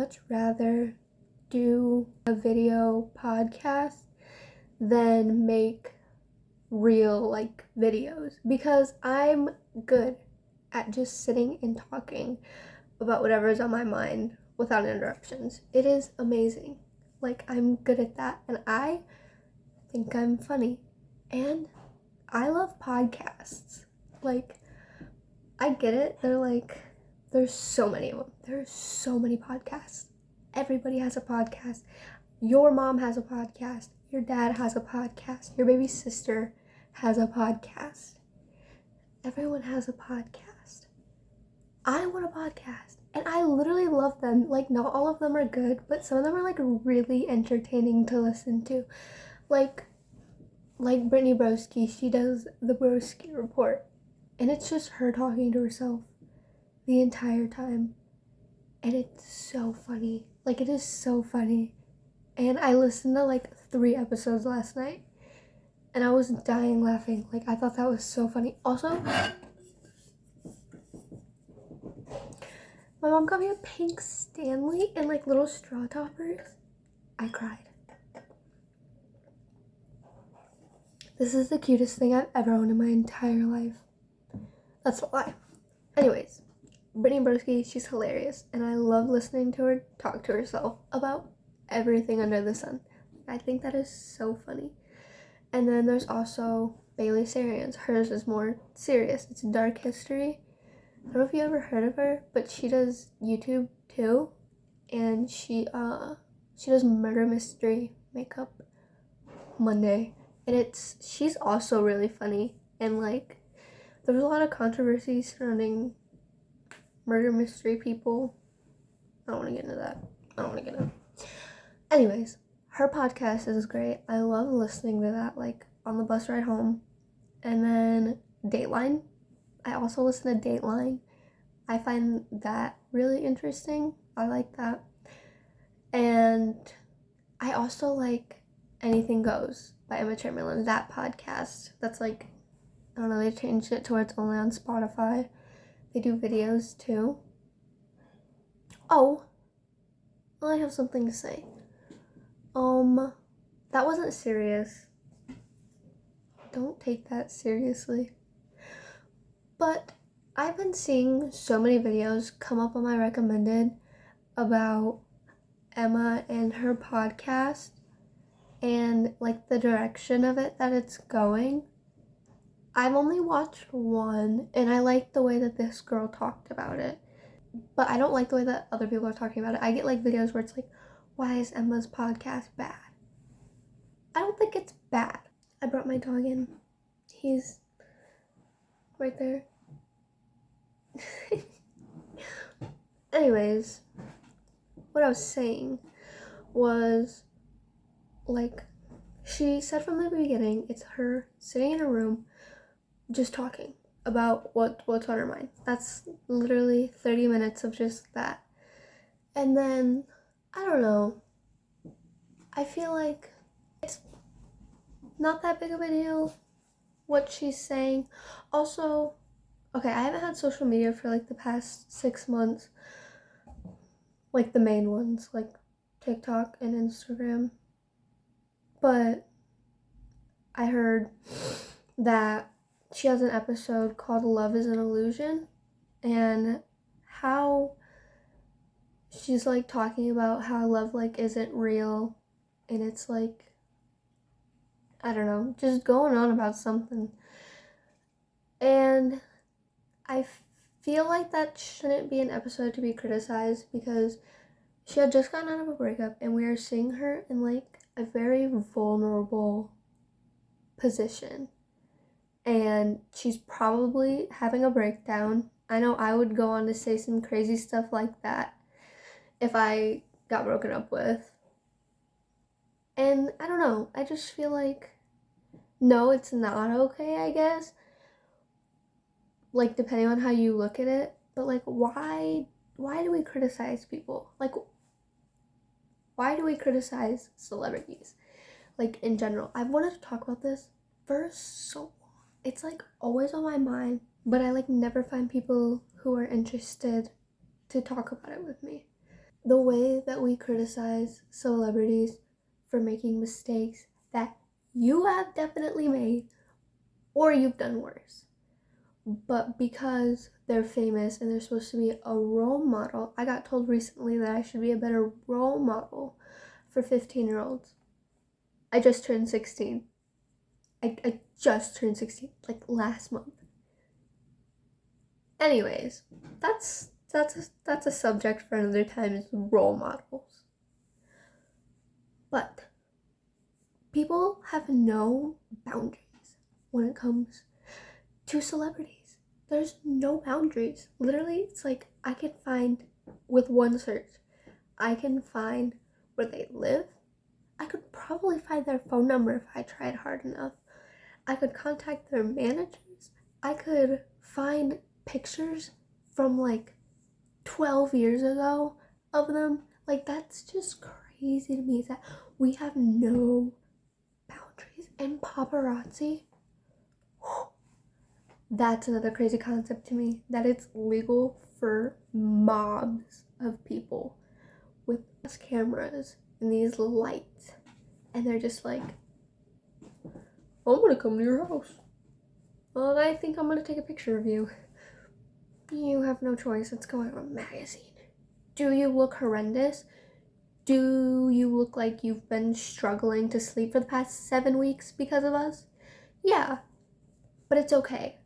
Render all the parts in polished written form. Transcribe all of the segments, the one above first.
much rather do a video podcast than make real videos, because I'm good at just sitting and talking about whatever is on my mind without interruptions. It is amazing. I'm good at that, and I think I'm funny, and I love podcasts. I get it. There's so many of them. There's so many podcasts. Everybody has a podcast. Your mom has a podcast. Your dad has a podcast. Your baby sister has a podcast. Everyone has a podcast. I want a podcast, and I literally love them. Not all of them are good, but some of them are really entertaining to listen to. Like Brittany Broski, she does the Broski Report, and it's just her talking to herself the entire time, and it's so funny. It is so funny. And I listened to 3 episodes last night, and I was dying laughing. I thought that was so funny. Also, my mom got me a pink Stanley and little straw toppers. I cried. This is the cutest thing I've ever owned in my entire life. That's a lie. Anyways, Brittany Broski, she's hilarious, and I love listening to her talk to herself about everything under the sun. I think that is so funny. And then there's also Bailey Sarian's. Hers is more serious. It's dark history. I don't know if you ever heard of her, but she does YouTube too, and she does murder mystery makeup Monday, and she's also really funny. And there's a lot of controversy surrounding murder mystery people. I don't want to get into that. Anyways, her podcast is great. I love listening to that on the bus ride home. And then Dateline. I also listen to Dateline. I find that really interesting. I like that. And I also like Anything Goes by Emma Chaimberlain. That podcast, that's I don't know, they changed it to where it's only on Spotify. They do videos too. Oh, I have something to say. That wasn't serious. Don't take that seriously. But I've been seeing so many videos come up on my recommended about Emma and her podcast and the direction of it that it's going. I've only watched one, and I like the way that this girl talked about it, but I don't like the way that other people are talking about it. I get videos where it's why is Emma's podcast bad? I don't think it's bad. I brought my dog in. He's right there. Anyways, what I was saying was, she said from the beginning, it's her sitting in a room just talking about what's on her mind. That's literally 30 minutes of just that. And then, I don't know, I feel it's not that big of a deal what she's saying. Also, okay, I haven't had social media for the past 6 months, the main ones, TikTok and Instagram. But I heard that she has an episode called Love is an Illusion, and how she's talking about how love isn't real, and it's I don't know, just going on about something. And I feel that shouldn't be an episode to be criticized, because she had just gotten out of a breakup, and we are seeing her in a very vulnerable position, and she's probably having a breakdown. I know I would go on to say some crazy stuff like that if I got broken up with. And I don't know, I just feel no, it's not okay, I guess, depending on how you look at it. But why do we criticize people? Why do we criticize celebrities in general? I've wanted to talk about this for so long. It's always on my mind, but I never find people who are interested to talk about it with me. the way that we criticize celebrities for making mistakes that you have definitely made or you've done worse. But because they're famous and they're supposed to be a role model, I got told recently that I should be a better role model for 15-year-olds. I just turned 16. I just turned 16, like last month. Anyways, that's a subject for another time, is role models. But people have no boundaries when it comes to celebrities. There's no boundaries. Literally, it's like I can find, with one search, I can find where they live. I could probably find their phone number if I tried hard enough. I could contact their managers. I could find pictures from like 12 years ago of them. Like, that's just crazy to me, is that we have no boundaries. And paparazzi, that's another crazy concept to me, that it's legal for mobs of people with cameras and these lights, and they're just like, I'm gonna come to your house. Well, I think I'm gonna take a picture of you. You have no choice. Let's go on a magazine. Do you look horrendous? Do you look like you've been struggling to sleep for the past 7 weeks because of us? Yeah, but it's okay.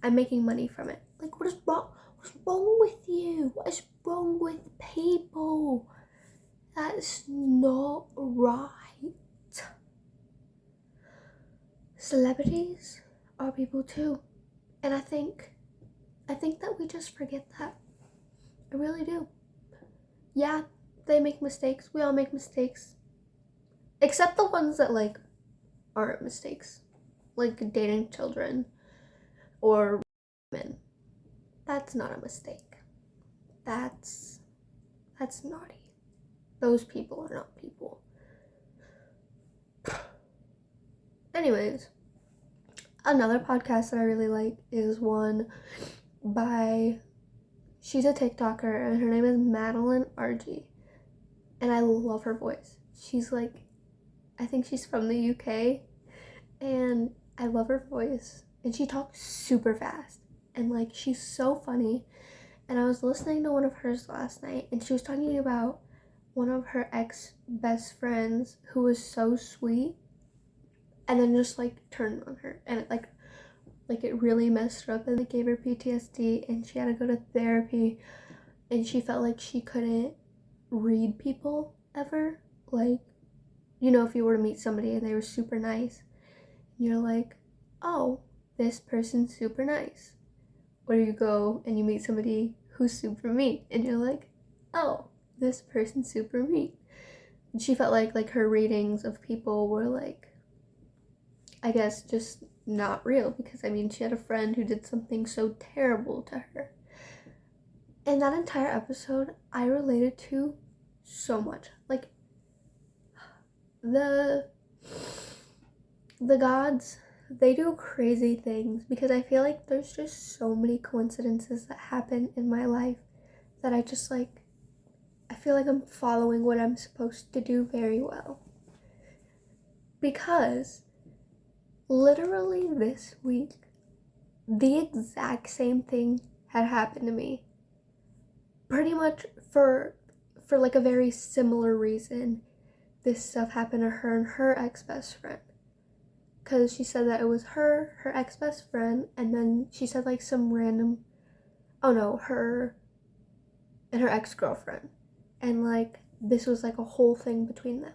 I'm making money from it. Like, what is wrong? What's wrong with you? What is wrong with people? That's not right. Celebrities are people too. And I think that we just forget that. I really do. Yeah, they make mistakes. We all make mistakes. Except the ones that, like, aren't mistakes. Like dating children or women. That's not a mistake. That's naughty. Those people are not people. Anyways, another podcast that I really like is one by, she's a TikToker and her name is Madaline Argy. And I love her voice. She's like, I think she's from the UK, and I love her voice. And she talks super fast, and like, she's so funny. And I was listening to one of hers last night, and she was talking about one of her ex-best friends who was so sweet, and then just like turned on her, and it like it really messed her up, and it gave her PTSD, and she had to go to therapy, and she felt like she couldn't read people ever. Like, you know, if you were to meet somebody and they were super nice, you're like, oh, this person's super nice. Or you go and you meet somebody who's super mean, and you're like, oh, this person's super mean. And she felt like her readings of people were like, I guess, just not real, because I mean, she had a friend who did something so terrible to her. And that entire episode I related to so much. Like, the gods, they do crazy things, because I feel like there's just so many coincidences that happen in my life that I just like, I feel like I'm following what I'm supposed to do very well. Because literally this week, the exact same thing had happened to me. Pretty much for like a very similar reason. This stuff happened to her and her ex-best friend. Because she said that it was her ex-best friend, and then she said like some random, oh no, her and her ex-girlfriend. And like, this was like a whole thing between them.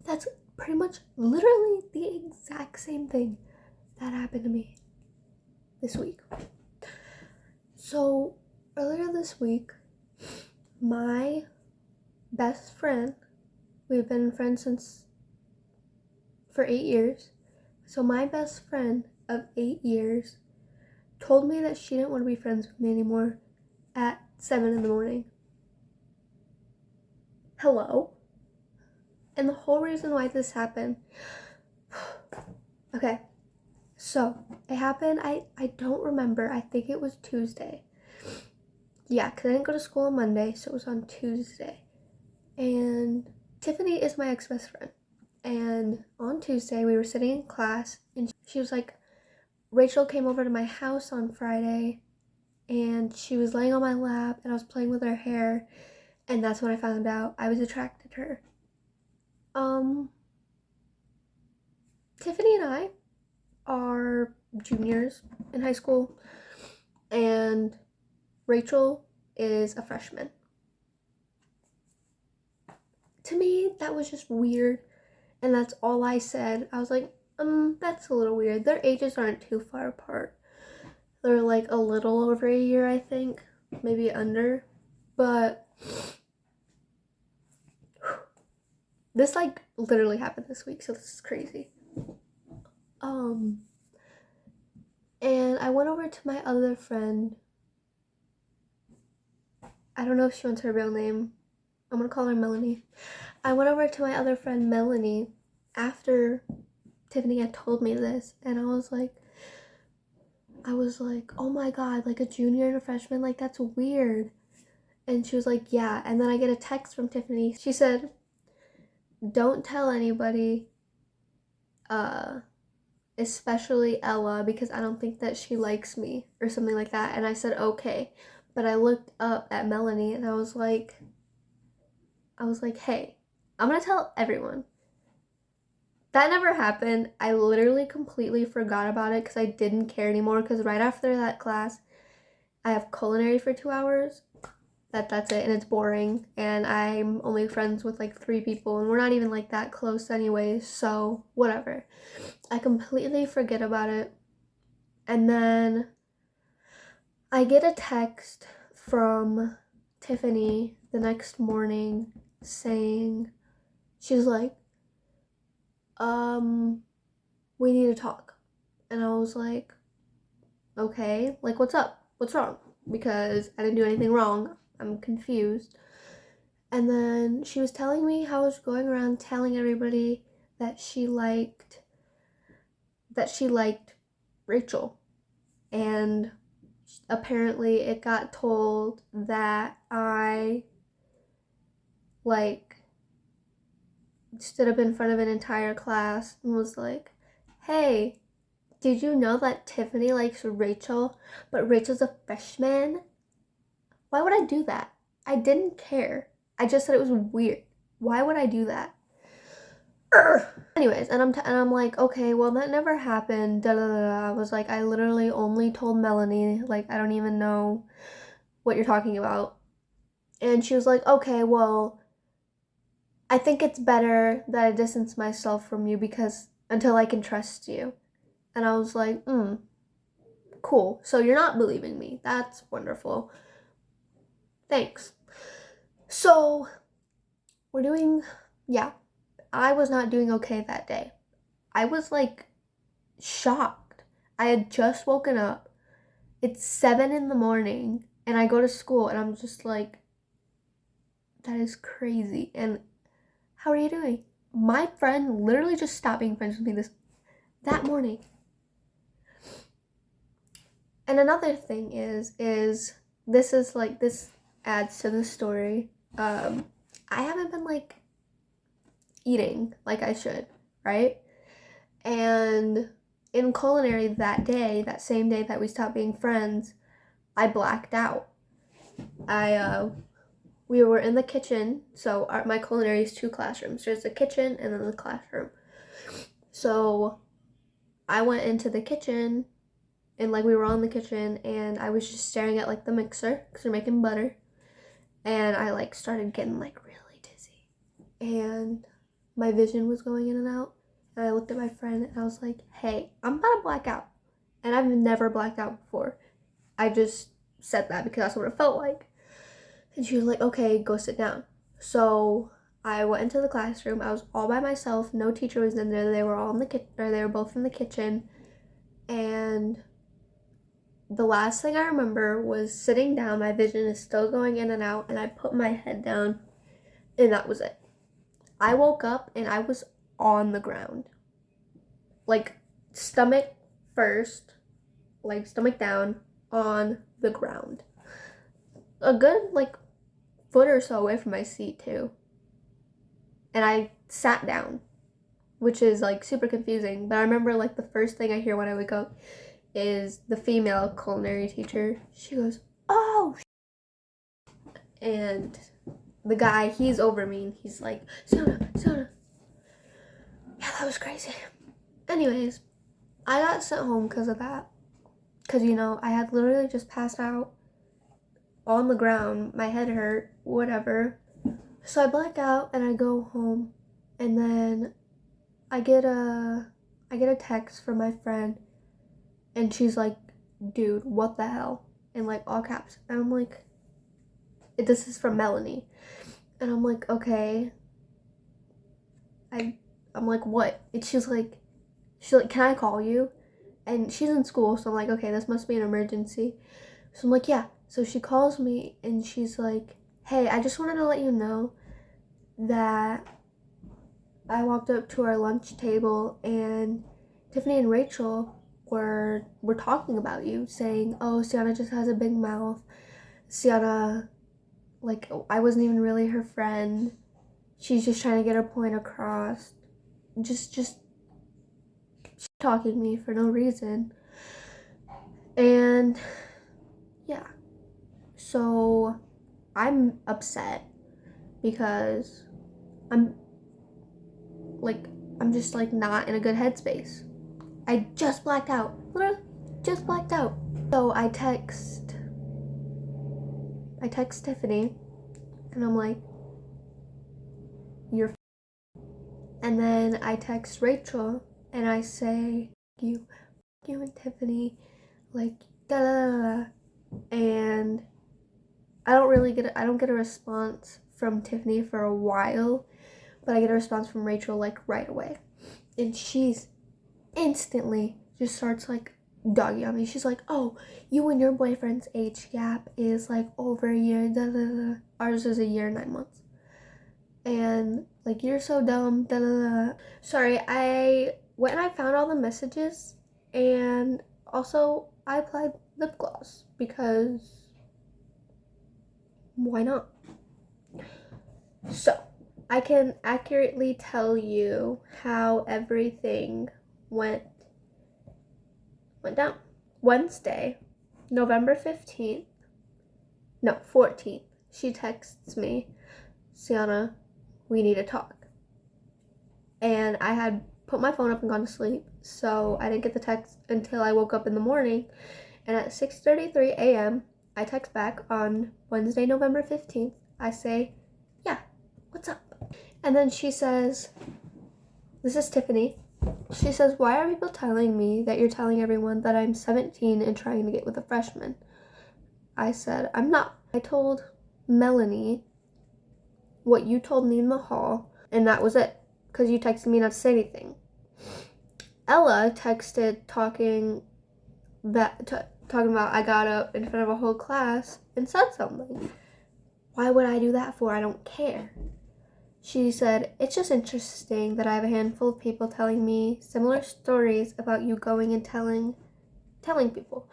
That's pretty much literally the exact same thing that happened to me this week. So earlier this week, my best friend, we've been friends for 8 years. So my best friend of 8 years told me that she didn't want to be friends with me anymore at 7 in the morning. Hello? And the whole reason why this happened, okay, so it happened, I don't remember, I think it was Tuesday. yeah, because I didn't go to school on Monday, so it was on Tuesday. And Tiffany is my ex-best friend. And on Tuesday, we were sitting in class, and she was like, Rachel came over to my house on Friday, and she was laying on my lap, and I was playing with her hair, and that's when I found out I was attracted to her. Tiffany and I are juniors in high school, and Rachel is a freshman. To me, that was just weird, and that's all I said. I was like, that's a little weird. Their ages aren't too far apart. They're like a little over a year, I think, maybe under, but this like literally happened this week, so this is crazy. And I went over to my other friend. I don't know if she wants her real name. I'm gonna call her Melanie. I went over to my other friend Melanie after Tiffany had told me this, and I was like, oh my god, like a junior and a freshman, like that's weird. And she was like, yeah. And then I get a text from Tiffany. She said, don't tell anybody, especially Ella, because I don't think that she likes me, or something like that. And I said, okay. But I looked up at Melanie, and I was like, hey, I'm gonna tell everyone. That never happened. I literally completely forgot about it because I didn't care anymore, because right after that class, I have culinary for 2 hours. That's it, and it's boring, and I'm only friends with like 3 people, and we're not even like that close anyways, so whatever. I completely forget about it. And then I get a text from Tiffany the next morning saying, she's like, we need to talk. And I was like, okay, like what's up? What's wrong? Because I didn't do anything wrong. I'm confused. And then she was telling me how I was going around telling everybody that she liked Rachel. And apparently it got told that I like stood up in front of an entire class and was like, hey, did you know that Tiffany likes Rachel, but Rachel's a freshman? Why would I do that? I didn't care. I just said it was weird. Why would I do that? Urgh. Anyways, and I'm like, okay, well that never happened. Da, da, da, da. I was like, I literally only told Melanie. Like, I don't even know what you're talking about. And she was like, okay, well, I think it's better that I distance myself from you because until I can trust you. And I was like, cool. So you're not believing me. That's wonderful. Thanks. So I was not doing okay that day. I was like shocked. I had just woken up. It's 7 a.m. and I go to school and I'm just like, that is crazy. And how are you doing? My friend literally just stopped being friends with me that morning. And another thing is this adds to the story. I haven't been like eating like I should, right? And in culinary that same day that we stopped being friends, I blacked out. We were in the kitchen, so my culinary is 2 classrooms. There's the kitchen and then the classroom. So I went into the kitchen, and like we were all in the kitchen, and I was just staring at like the mixer because we're making butter, and I like started getting like really dizzy, and my vision was going in and out. And I looked at my friend and I was like, hey, I'm about to black out. And I've never blacked out before. I just said that because that's what it felt like. And she was like, okay, go sit down. So I went into the classroom. I was all by myself. No teacher was in there. They were all in the kitchen, or they were both in the kitchen. And the last thing I remember was sitting down. My vision is still going in and out. And I put my head down, and that was it. I woke up and I was on the ground. Like stomach first, like stomach down on the ground. a good, like, foot or so away from my seat, too. And I sat down, which is, like, super confusing. But I remember, like, the first thing I hear when I wake up is the female culinary teacher. She goes, "Oh!" And the guy, he's over me, and he's like, "Soda, soda." Yeah, that was crazy. Anyways, I got sent home because of that. Because, you know, I had literally just passed out on the ground. My head hurt, whatever. So I black out and I go home. And then I get a text from my friend. And she's like, "Dude, what the hell?" In, like, all caps. And I'm like, this is from Melanie. And I'm like, okay. I'm like, what? And she's like, "Can I call you?" And she's in school, so I'm like, okay, this must be an emergency. So I'm like, yeah. So she calls me and she's like, "Hey, I just wanted to let you know that I walked up to our lunch table and Tiffany and Rachel were talking about you, saying, oh, Sienna just has a big mouth. Sienna, like, I wasn't even really her friend. She's just trying to get her point across. Just talking me for no reason." And yeah. So I'm upset because I'm I'm just like not in a good headspace. I just blacked out. Literally just blacked out. So I text Tiffany and I'm like, "You're," and then I text Rachel and I say, you and Tiffany, like, da da da da. And I don't get a response from Tiffany for a while, but I get a response from Rachel like right away. And she's instantly just starts like dogging on me. She's like, "Oh, you and your boyfriend's age gap is like over a year, da da da. Ours is a year and 9 months. And like, you're so dumb, da da da." Sorry, I went and I found all the messages, and also I applied lip gloss because why not? So I can accurately tell you how everything went down. Wednesday, November 15th, no, 14th, she texts me, "Sienna, we need to talk." And I had put my phone up and gone to sleep, so I didn't get the text until I woke up in the morning. And at 6:33 a.m., I text back on Wednesday, November 15th. I say, "Yeah, what's up?" And then she says, this is Tiffany. She says, "Why are people telling me that you're telling everyone that I'm 17 and trying to get with a freshman?" I said, "I'm not. I told Melanie what you told me in the hall, and that was it, because you texted me not to say anything." Ella texted talking about I got up in front of a whole class and said something. Why would I do that for? I don't care. She said, "It's just interesting that I have a handful of people telling me similar stories about you going and telling people.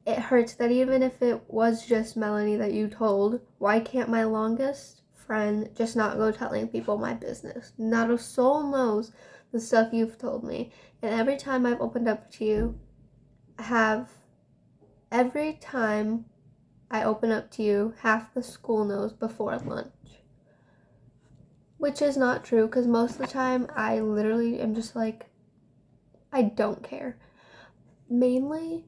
It hurts that even if it was just Melanie that you told, why can't my longest friend just not go telling people my business? Not a soul knows the stuff you've told me. And every time I've opened up to you, every time I open up to you, half the school knows before lunch." Which is not true, because most of the time I literally am just like, I don't care. Mainly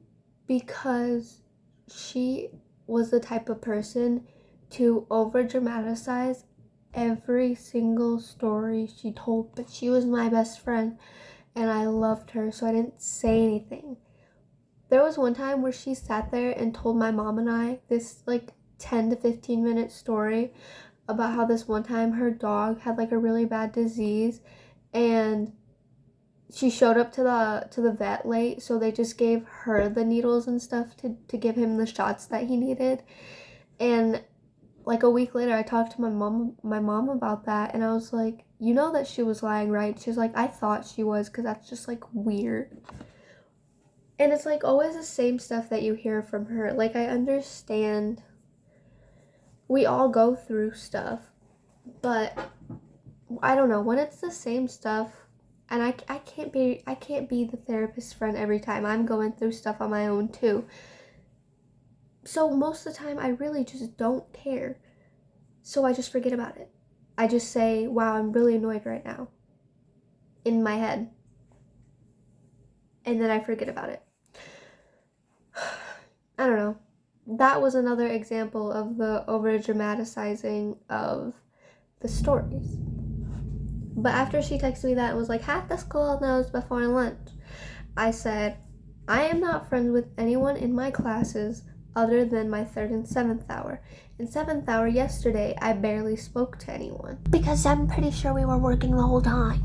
because she was the type of person to over dramatize every single story she told, but she was my best friend and I loved her, so I didn't say anything. There was one time where she sat there and told my mom and I this like 10 to 15 minute story about how this one time her dog had like a really bad disease, and she showed up to the vet late, so they just gave her the needles and stuff to give him the shots that he needed. And like a week later I talked to my mom about that, and I was like, "You know that she was lying, right?" She's like, "I thought she was, because that's just like weird." And it's like always the same stuff that you hear from her. Like, I understand we all go through stuff, but I don't know, when it's the same stuff, and I can't be the therapist friend every time. I'm going through stuff on my own too. So most of the time I really just don't care. So I just forget about it. I just say, wow, I'm really annoyed right now, in my head. And then I forget about it. I don't know. That was another example of the over dramatizing of the stories. But after she texted me that and was like, half the school knows before lunch, I said, I am not friends with anyone in my classes other than my 3rd and 7th hour. In 7th hour yesterday, I barely spoke to anyone. Because I'm pretty sure we were working the whole time.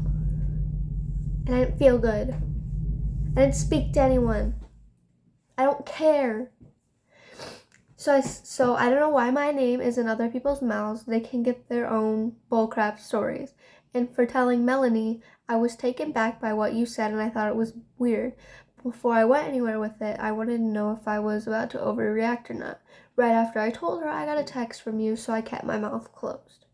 And I didn't feel good. I didn't speak to anyone. I don't care. So I don't know why my name is in other people's mouths. They can get their own bullcrap stories. And for telling Melanie, I was taken back by what you said and I thought it was weird. Before I went anywhere with it, I wanted to know if I was about to overreact or not. Right after I told her, I got a text from you, so I kept my mouth closed.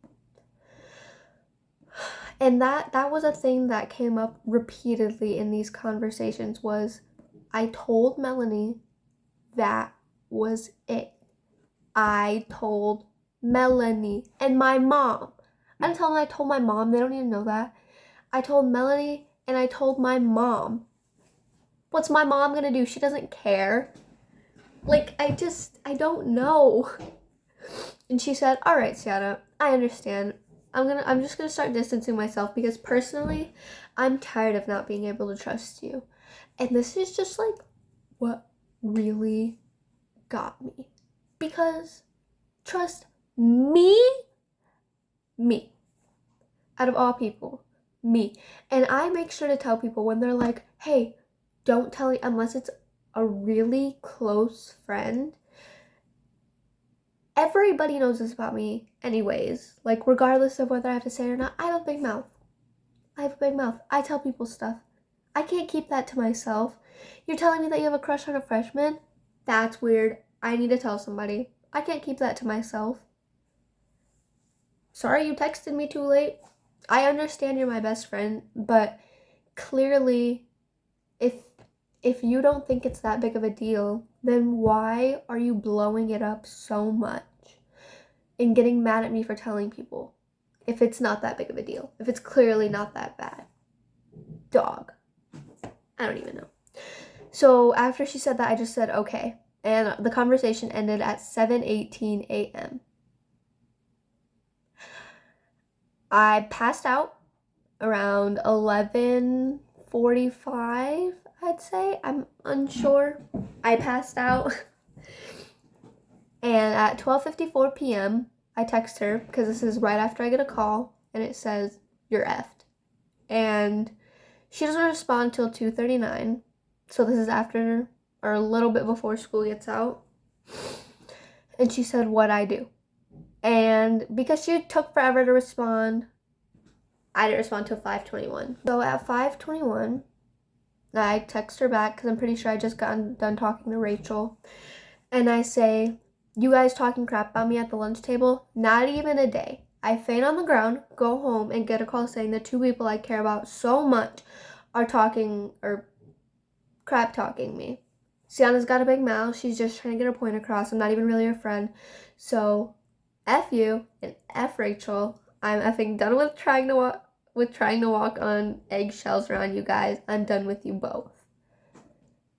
And that was a thing that came up repeatedly in these conversations was I told Melanie that was it. I told Melanie and my mom. I didn't tell them I told my mom. They don't even know that. I told Melanie and I told my mom. What's my mom gonna do? She doesn't care. Like, I don't know. And she said, all right, Sienna, I understand. I'm just gonna start distancing myself because personally, I'm tired of not being able to trust you. And this is just like what really got me. Because trust me, out of all people, me. And I make sure to tell people when they're like, hey, don't tell me unless it's a really close friend. Everybody knows this about me anyways. Like, regardless of whether I have to say it or not, I have a big mouth. I tell people stuff. I can't keep that to myself. You're telling me that you have a crush on a freshman? That's weird. I need to tell somebody. I can't keep that to myself. Sorry you texted me too late. I understand you're my best friend, but clearly if you don't think it's that big of a deal, then why are you blowing it up so much and getting mad at me for telling people if it's not that big of a deal, if it's clearly not that bad? Dog. I don't even know. So after she said that, I just said, okay. And the conversation ended at 7:18 a.m. I passed out around 11:45, I'd say. I'm unsure. I passed out. And at 12:54 p.m., I text her because this is right after I get a call, and it says, you're effed. And she doesn't respond till 2:39. So this is after or a little bit before school gets out. And she said, what'd I do? And because she took forever to respond, I didn't respond till 5:21. So at 5:21, I text her back because I'm pretty sure I just got done talking to Rachel. And I say, you guys talking crap about me at the lunch table? Not even a day. I faint on the ground, go home, and get a call saying the two people I care about so much are talking or crap talking me. Sienna's got a big mouth. She's just trying to get her point across. I'm not even really her friend. So F you and F Rachel. I'm effing done with trying to walk on eggshells around you guys. I'm done with you both.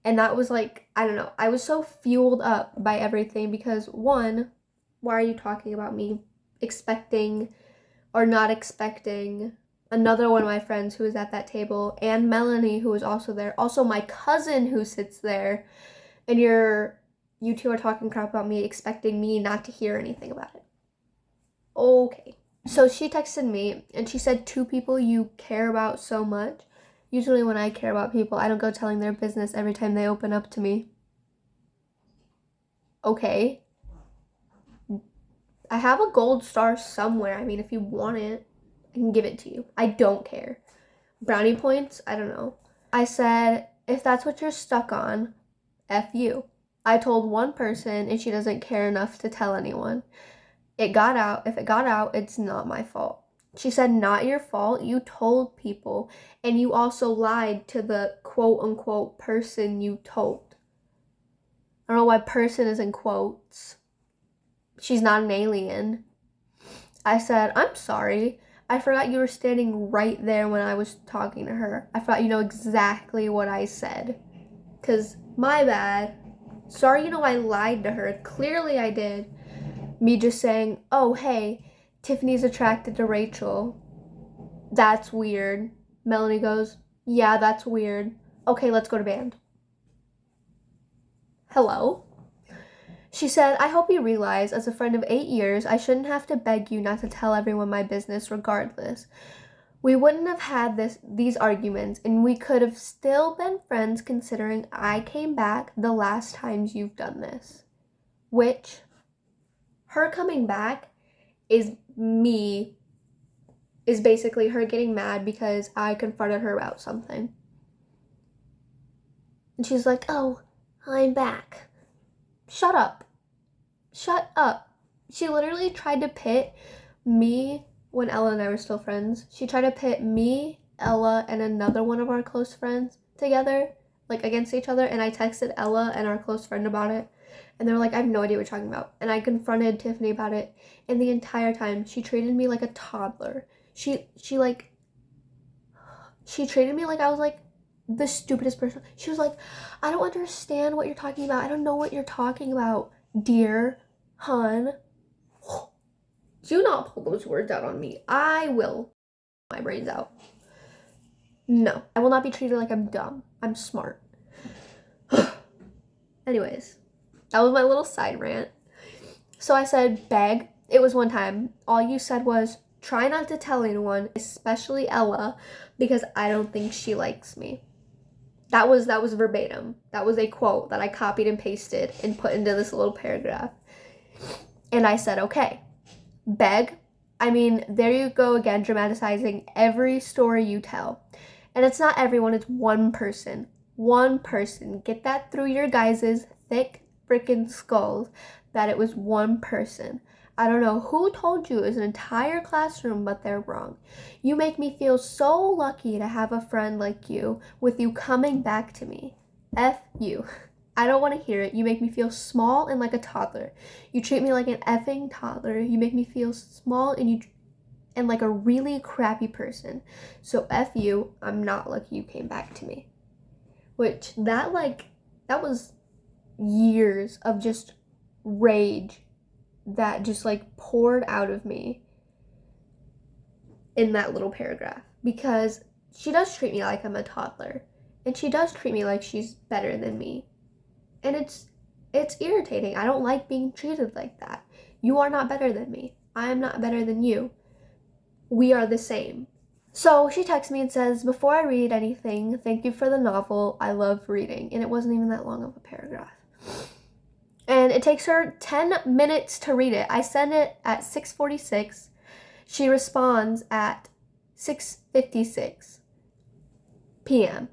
And that was like, I don't know. I was so fueled up by everything because one, why are you talking about me? Expecting or not expecting another one of my friends who was at that table, and Melanie, who was also there, also my cousin who sits there, and you two are talking crap about me, expecting me not to hear anything about it. Okay. So she texted me, and she said, two people you care about so much. Usually when I care about people, I don't go telling their business every time they open up to me. Okay. I have a gold star somewhere. I mean, if you want it, I can give it to you. I don't care. Brownie points? I don't know. I said, if that's what you're stuck on, F you. I told one person and she doesn't care enough to tell anyone. It got out. If it got out, it's not my fault. She said, not your fault. You told people, and you also lied to the quote-unquote person you told. I don't know why person is in quotes. She's not an alien. I said, I'm sorry. I forgot you were standing right there when I was talking to her. I forgot you know exactly what I said. 'Cause my bad. Sorry, you know I lied to her. Clearly I did. Me just saying, oh, hey, Tiffany's attracted to Rachel. That's weird. Melanie goes, yeah, that's weird. Okay, let's go to band. Hello? She said, I hope you realize, as a friend of 8 years, I shouldn't have to beg you not to tell everyone my business regardless. We wouldn't have had these arguments, and we could have still been friends considering I came back the last times you've done this. Which, her coming back is basically her getting mad because I confronted her about something. And she's like, oh, I'm back. Shut up. Shut up. She literally tried to pit me, when Ella and I were still friends, she tried to pit me, Ella, and another one of our close friends together, like against each other, and I texted Ella and our close friend about it, and they were like, I have no idea what you're talking about. And I confronted Tiffany about it, and the entire time she treated me like a toddler. She treated me like I was like the stupidest person. She was like, I don't understand what you're talking about. I don't know what you're talking about, dear hun. Do not pull those words out on me. I will my brains out. No, I will not be treated like I'm dumb. I'm smart. Anyways, that was my little side rant. So I said, beg. It was one time. All you said was, try not to tell anyone, especially Ella, because I don't think she likes me. That was verbatim. That was a quote that I copied and pasted and put into this little paragraph. And I said, okay. Beg. I mean, there you go again, dramatizing every story you tell. And it's not everyone, it's one person. One person. Get that through your guys' thick freaking skulls that it was one person. I don't know who told you it was an entire classroom, but they're wrong. You make me feel so lucky to have a friend like you, with you coming back to me. F you. I don't want to hear it. You make me feel small and like a toddler. You treat me like an effing toddler. You make me feel small and like a really crappy person. So F you, I'm not lucky you came back to me. Which, that was years of just rage that just like poured out of me in that little paragraph. Because she does treat me like I'm a toddler. And she does treat me like she's better than me. And it's irritating. I don't like being treated like that. You are not better than me. I am not better than you. We are the same. So she texts me and says, before I read anything, thank you for the novel. I love reading. And it wasn't even that long of a paragraph. And it takes her 10 minutes to read it. I send it at 6:46. She responds at 6:56 p.m.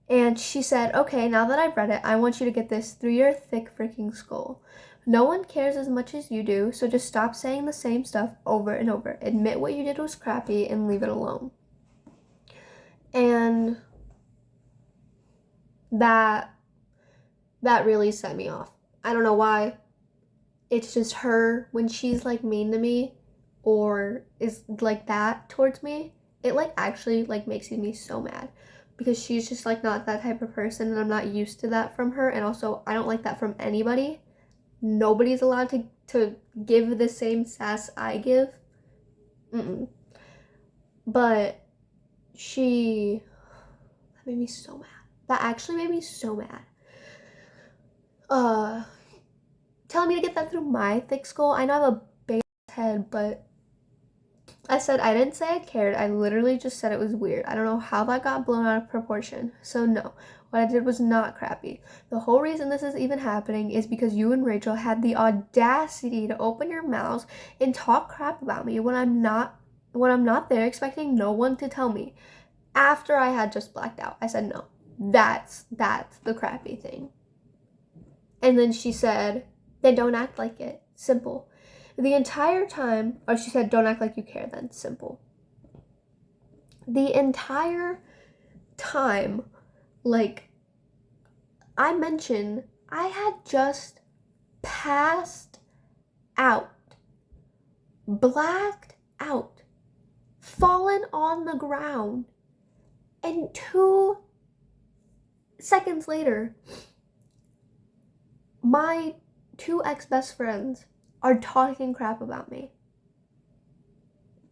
And she said, okay, now that I've read it, I want you to get this through your thick freaking skull. No one cares as much as you do, so just stop saying the same stuff over and over. Admit what you did was crappy and leave it alone. And that really set me off. I don't know why. It's just her, when she's like mean to me or is like that towards me, it like actually like makes me so mad. Because she's just like not that type of person, and I'm not used to that from her. And also, I don't like that from anybody. Nobody's allowed to give the same sass I give. But that made me so mad. That actually made me so mad. Telling me to get that through my thick skull. I know I have a big head, but I said I didn't say I cared. I literally just said it was weird. I don't know how that got blown out of proportion. So no, what I did was not crappy. The whole reason this is even happening is because you and Rachel had the audacity to open your mouths and talk crap about me when I'm not there, expecting no one to tell me. After I had just blacked out, I said no. That's the crappy thing. And then she said, then don't act like it. Simple. The entire time, oh, she said, don't act like you care then. Simple. The entire time, like, I mentioned, I had just passed out, blacked out, fallen on the ground, and 2 seconds later, my 2 ex-best friends are talking crap about me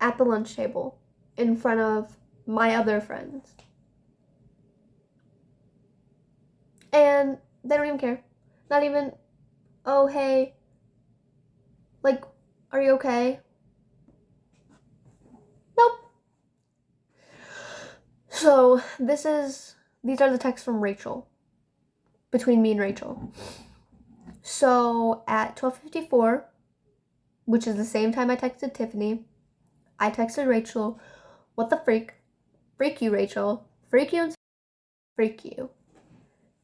at the lunch table in front of my other friends. And they don't even care. Not even, oh, hey, like, are you okay? Nope. So these are the texts from Rachel, between me and Rachel. So at 12:54, which is the same time I texted Tiffany, I texted Rachel, what the freak? Freak you, Rachel. Freak you and freak you.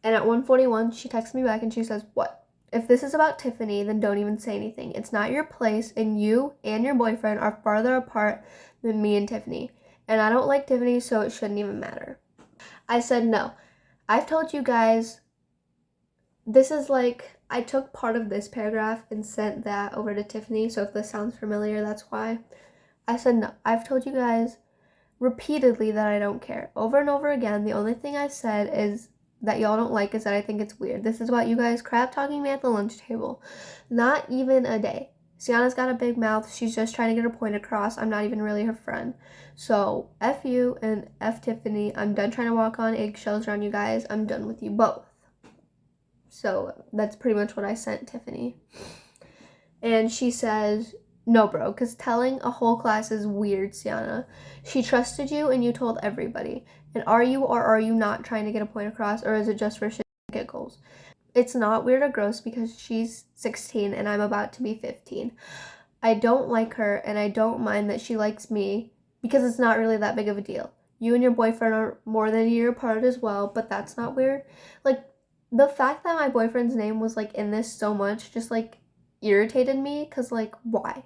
And at 1:41, she texts me back and she says, what? If this is about Tiffany, then don't even say anything. It's not your place, and you and your boyfriend are farther apart than me and Tiffany. And I don't like Tiffany, so it shouldn't even matter. I said, no. I've told you guys, this is like, I took part of this paragraph and sent that over to Tiffany, so if this sounds familiar, that's why. I said, no. I've told you guys repeatedly that I don't care. Over and over again, the only thing I've said is that y'all don't like is that I think it's weird. This is about you guys crap talking me at the lunch table. Not even a day. Sienna's got a big mouth. She's just trying to get her point across. I'm not even really her friend. So, F you and F Tiffany. I'm done trying to walk on eggshells around you guys. I'm done with you both. So, that's pretty much what I sent Tiffany. And she says, no, bro, because telling a whole class is weird, Sienna. She trusted you and you told everybody. And are you or are you not trying to get a point across, or is it just for shit and giggles? It's not weird or gross because she's 16 and I'm about to be 15. I don't like her and I don't mind that she likes me because it's not really that big of a deal. You and your boyfriend are more than a year apart as well, but that's not weird. Like, the fact that my boyfriend's name was, like, in this so much just, like, irritated me because, like, why?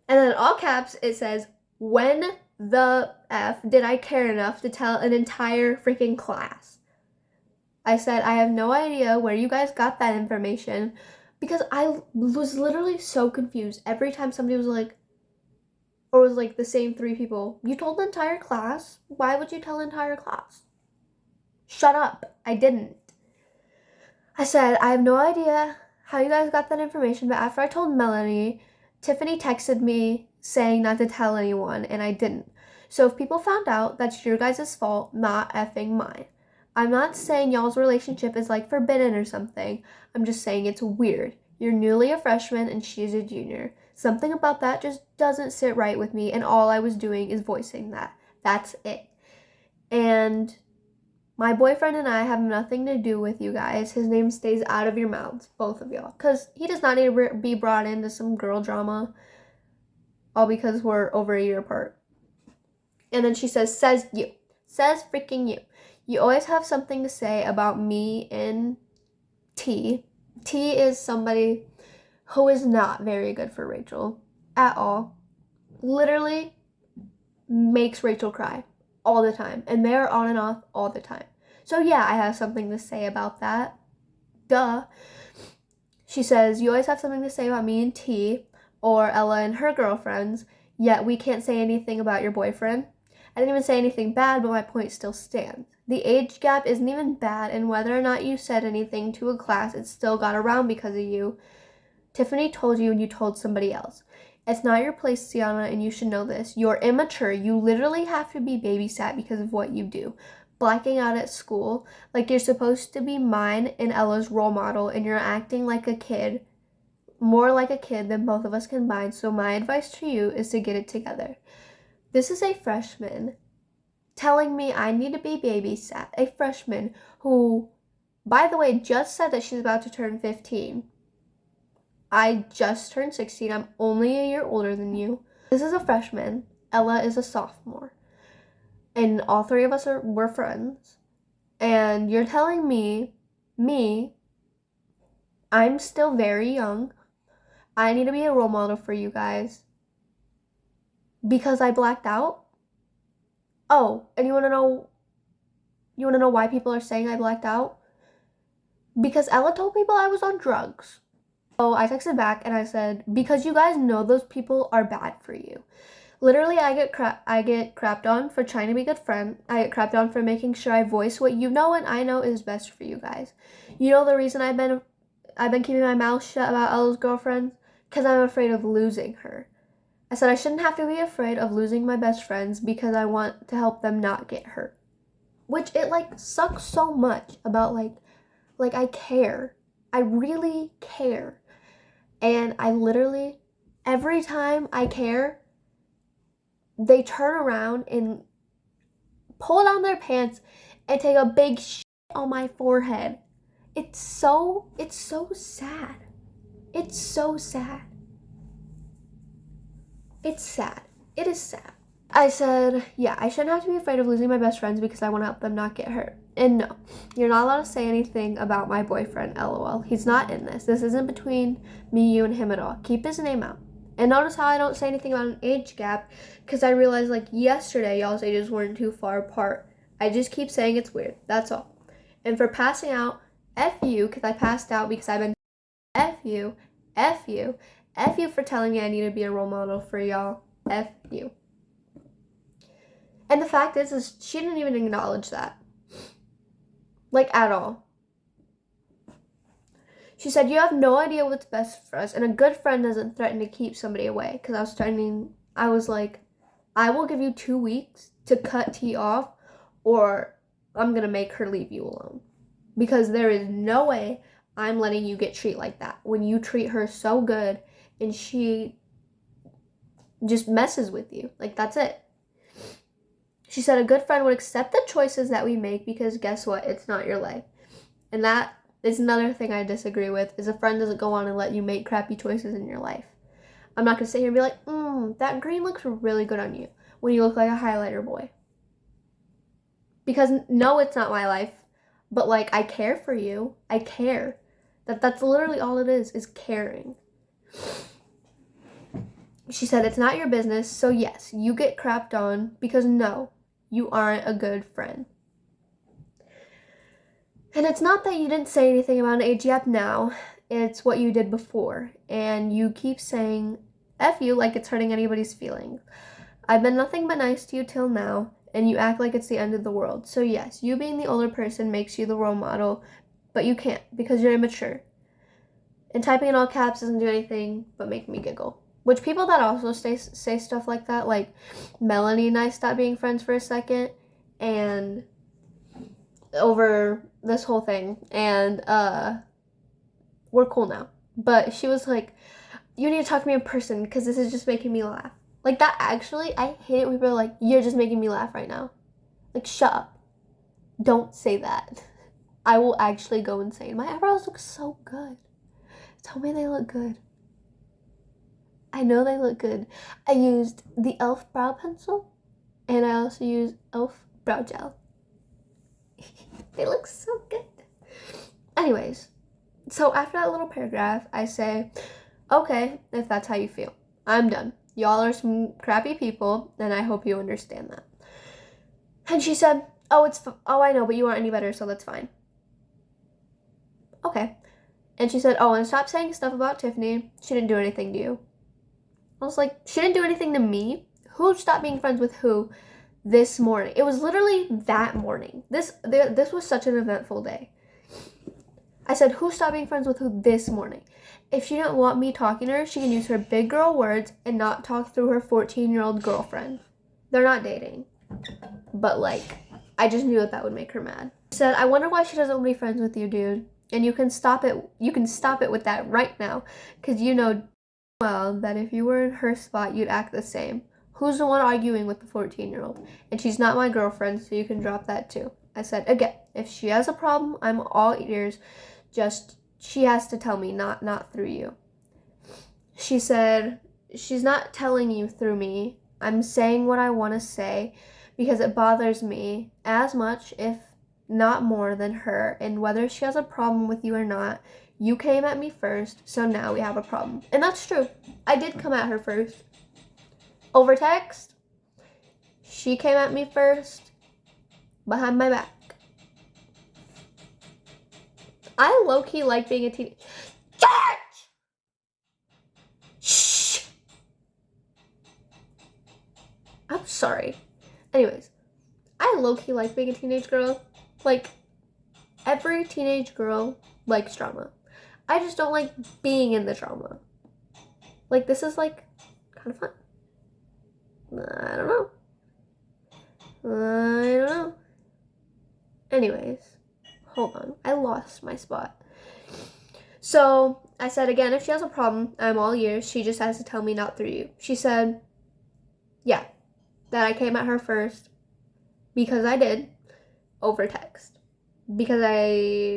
And then in all caps, it says, when the F did I care enough to tell an entire freaking class? I said, I have no idea where you guys got that information because I was literally so confused every time somebody was like, or was like the same 3 people, you told the entire class? Why would you tell the entire class? Shut up. I didn't. I said, I have no idea how you guys got that information, but after I told Melanie, Tiffany texted me saying not to tell anyone, and I didn't. So if people found out, that's your guys' fault, not effing mine. I'm not saying y'all's relationship is like forbidden or something. I'm just saying it's weird. You're newly a freshman and she's a junior. Something about that just doesn't sit right with me, and all I was doing is voicing that. That's it. And my boyfriend and I have nothing to do with you guys. His name stays out of your mouths, both of y'all. Because he does not need to be brought into some girl drama. All because we're over a year apart. And then she says you. Says freaking you. You always have something to say about me and T. T is somebody who is not very good for Rachel at all. Literally makes Rachel cry all the time. And they're on and off all the time. So yeah, I have something to say about that. Duh. She says, you always have something to say about me and T, or Ella and her girlfriends, yet we can't say anything about your boyfriend. I didn't even say anything bad, but my point still stands. The age gap isn't even bad, and whether or not you said anything to a class, it still got around because of you. Tiffany told you and you told somebody else. It's not your place, Sienna, and you should know this. You're immature. You literally have to be babysat because of what you do. Blacking out at school, like you're supposed to be mine and Ella's role model, and you're acting like a kid, more like a kid than both of us combined, so my advice to you is to get it together. This is a freshman telling me I need to be babysat, a freshman who, by the way, just said that she's about to turn 15. I just turned 16. I'm only a year older than you. This is a freshman. Ella is a sophomore. And all 3 of us we're friends. And you're telling me, I'm still very young. I need to be a role model for you guys because I blacked out. Oh, and you want to know why people are saying I blacked out? Because Ella told people I was on drugs. So I texted back and I said, because you guys know those people are bad for you. Literally, I get crapped on for trying to be a good friend. I get crapped on for making sure I voice what you know and I know is best for you guys. You know the reason I've been keeping my mouth shut about Ella's girlfriends? Because I'm afraid of losing her. I said I shouldn't have to be afraid of losing my best friends because I want to help them not get hurt. Which it like sucks so much about like I care. I really care. And I literally, every time I care, they turn around and pull down their pants and take a big shit on my forehead. It's so sad. It's so sad. It's sad. It is sad. I said, yeah, I shouldn't have to be afraid of losing my best friends because I want to help them not get hurt. And no, you're not allowed to say anything about my boyfriend, LOL. He's not in this. This isn't between me, you, and him at all. Keep his name out. And notice how I don't say anything about an age gap because I realized like yesterday y'all's ages weren't too far apart. I just keep saying it's weird. That's all. And for passing out, F you, because I passed out because I've been F you, F you, F you for telling me I need to be a role model for y'all. F you. And the fact is she didn't even acknowledge that. Like, at all. She said, you have no idea what's best for us, and a good friend doesn't threaten to keep somebody away. Because I was like, I will give you 2 weeks to cut T off, or I'm going to make her leave you alone. Because there is no way I'm letting you get treated like that. When you treat her so good, and she just messes with you. Like, that's it. She said a good friend would accept the choices that we make because guess what? It's not your life. And that is another thing I disagree with, is a friend doesn't go on and let you make crappy choices in your life. I'm not going to sit here and be like, that green looks really good on you when you look like a highlighter boy. Because no, it's not my life. But like, I care for you. I care. That's literally all it is caring. She said, it's not your business. So yes, you get crapped on because no, you aren't a good friend. And it's not that you didn't say anything about an age gap now. It's what you did before. And you keep saying F you like it's hurting anybody's feelings. I've been nothing but nice to you till now, and you act like it's the end of the world. So yes, you being the older person makes you the role model, but you can't because you're immature. And typing in all caps doesn't do anything but make me giggle. Which people that also say stuff like that, like Melanie and I stopped being friends for a second, and over this whole thing, and we're cool now. But she was like, you need to talk to me in person because this is just making me laugh. Like, that actually, I hate it when people are like, you're just making me laugh right now. Like, shut up. Don't say that. I will actually go insane. My eyebrows look so good. Tell me they look good. I know they look good. I used the e.l.f. brow pencil, and I also used e.l.f. brow gel. They look so good. Anyways, so after that little paragraph, I say, okay, if that's how you feel. I'm done. Y'all are some crappy people, and I hope you understand that. And she said, oh, I know, but you aren't any better, so that's fine. Okay. And she said, oh, and stop saying stuff about Tiffany. She didn't do anything to you. I was like, she didn't do anything to me? Who stopped being friends with who this morning? It was literally that morning. This was such an eventful day. I said, who stopped being friends with who this morning? If she didn't want me talking to her, she can use her big girl words and not talk through her 14-year-old girlfriend. They're not dating. But like, I just knew that would make her mad. She said, I wonder why she doesn't want to be friends with you, dude. And you can stop it with that right now. Because you know well that if you were in her spot, you'd act the same. Who's the one arguing with the 14-year-old? And she's not my girlfriend, so you can drop that too. I said, again, if she has a problem, I'm all ears. Just, she has to tell me, not through you. She said, she's not telling you through me. I'm saying what I want to say because it bothers me as much, if not more, than her. And whether she has a problem with you or not, You came at me first, so now we have a problem. And that's true. I did come at her first. Over text, she came at me first, behind my back. I low-key like being a teenager. Shh! I'm sorry. Anyways, I low-key like being a teenage girl. Like, every teenage girl likes drama. I just don't like being in the drama. Like, this is, like, kind of fun. I don't know. Anyways, hold on. I lost my spot. So, I said, again, if she has a problem, I'm all ears. She just has to tell me not through you. She said, yeah, that I came at her first because I did over text. Because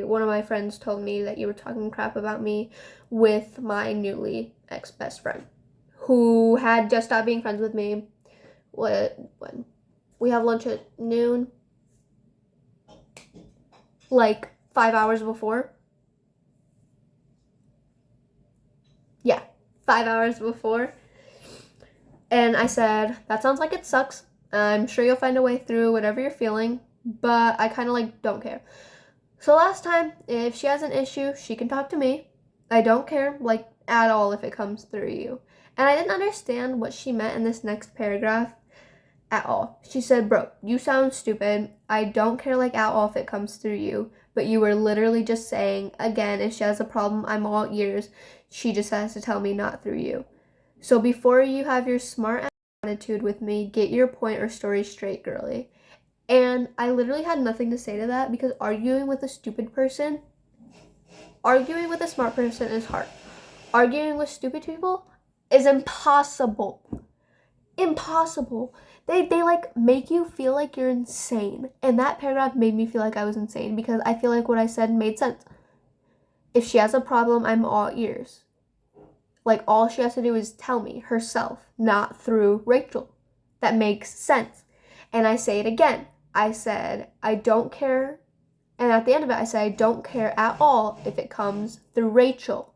one of my friends told me that you were talking crap about me with my newly ex-best friend who had just stopped being friends with me. When we have lunch at noon, like 5 hours before. Yeah, 5 hours before. And I said, that sounds like it sucks. I'm sure you'll find a way through whatever you're feeling, but I kind of like don't care. So last time, if she has an issue, she can talk to me. I don't care, like, at all if it comes through you. And I didn't understand what she meant in this next paragraph at all. She said, bro, you sound stupid. I don't care, like, at all if it comes through you. But you were literally just saying, again, if she has a problem, I'm all ears. She just has to tell me not through you. So before you have your smart attitude with me, get your point or story straight, girly. And I literally had nothing to say to that because arguing with a stupid person, arguing with a smart person is hard. Arguing with stupid people is impossible. Impossible. They like make you feel like you're insane. And that paragraph made me feel like I was insane because I feel like what I said made sense. If she has a problem, I'm all ears. Like, all she has to do is tell me herself, not through Rachel. That makes sense. And I say it again. I said, I don't care. And at the end of it, I said, I don't care at all if it comes through Rachel.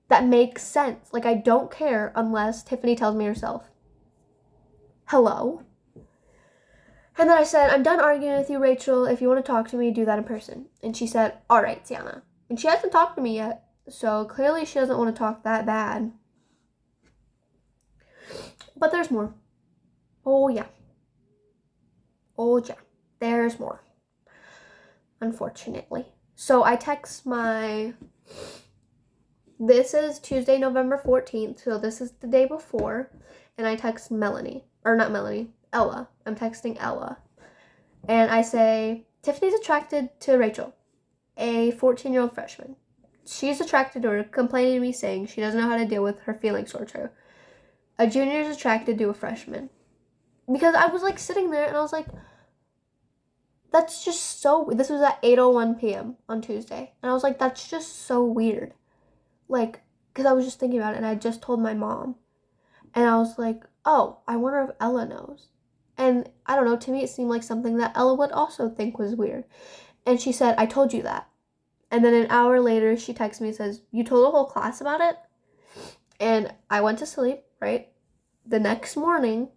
That makes sense. Like, I don't care unless Tiffany tells me herself. Hello? And then I said, I'm done arguing with you, Rachel. If you want to talk to me, do that in person. And she said, all right, Sienna. And she hasn't talked to me yet. So clearly she doesn't want to talk that bad. But there's more. Oh, yeah. Oh, yeah. There's more. Unfortunately. So I text this is Tuesday, November 14th. So this is the day before. And I text Ella. I'm texting Ella. And I say, Tiffany's attracted to Rachel, a 14-year-old freshman. She's attracted to her, complaining to me, saying she doesn't know how to deal with her feelings towards her. A junior is attracted to a freshman. Because I was, like, sitting there, and I was like, that's just so... This was at 8:01 p.m. on Tuesday. And I was like, that's just so weird. Like, because I was just thinking about it, and I just told my mom. And I was like, oh, I wonder if Ella knows. And, I don't know, to me it seemed like something that Ella would also think was weird. And she said, I told you that. And then an hour later, she texts me and says, you told the whole class about it? And I went to sleep, right? The next morning,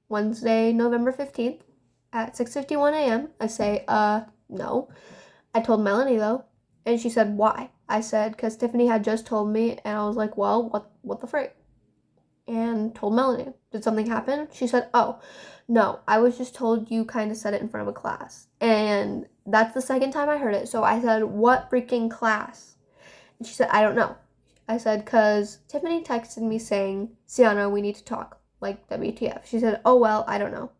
Wednesday, November 15th, at 6:51 a.m., I say, no. I told Melanie, though. And she said, why? I said, because Tiffany had just told me. And I was like, well, what the frick? And told Melanie. Did something happen? She said, oh, no. I was just told you kind of said it in front of a class. And that's the second time I heard it. So I said, what freaking class? And she said, I don't know. I said, because Tiffany texted me saying, Sienna, we need to talk. Like, WTF. She said, oh, well, I don't know.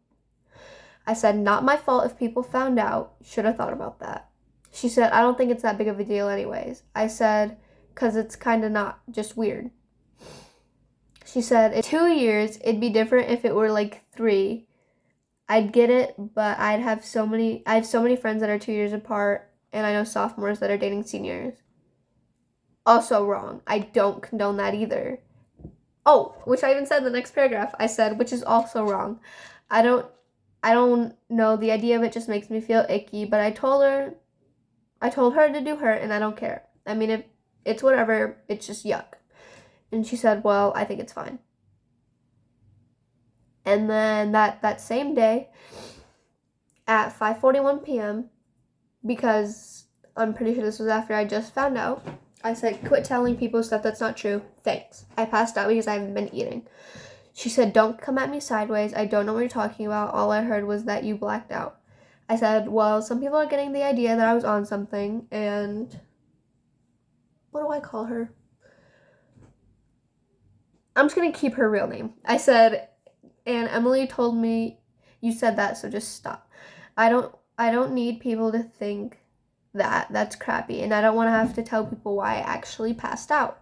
I said, not my fault if people found out. Should have thought about that. She said, I don't think it's that big of a deal anyways. I said, because it's kind of not, just weird. She said, in 2 years, it'd be different if it were like 3. I'd get it, but I have so many friends that are 2 years apart, and I know sophomores that are dating seniors. Also wrong. I don't condone that either. Oh, which I even said in the next paragraph. I said, which is also wrong. I don't know. The idea of it just makes me feel icky, but I told her to do her, and I don't care. I mean, if it's whatever, it's just yuck. And she said, well, I think it's fine. And then that same day at 5:41 p.m., because I'm pretty sure this was after I just found out, I said, quit telling people stuff that's not true. Thanks. I passed out because I haven't been eating. She said, don't come at me sideways. I don't know what you're talking about. All I heard was that you blacked out. I said, well, some people are getting the idea that I was on something, and what do I call her? I'm just going to keep her real name. I said, and Emily told me you said that, so just stop. I don't need people to think that. That's crappy, and I don't want to have to tell people why I actually passed out.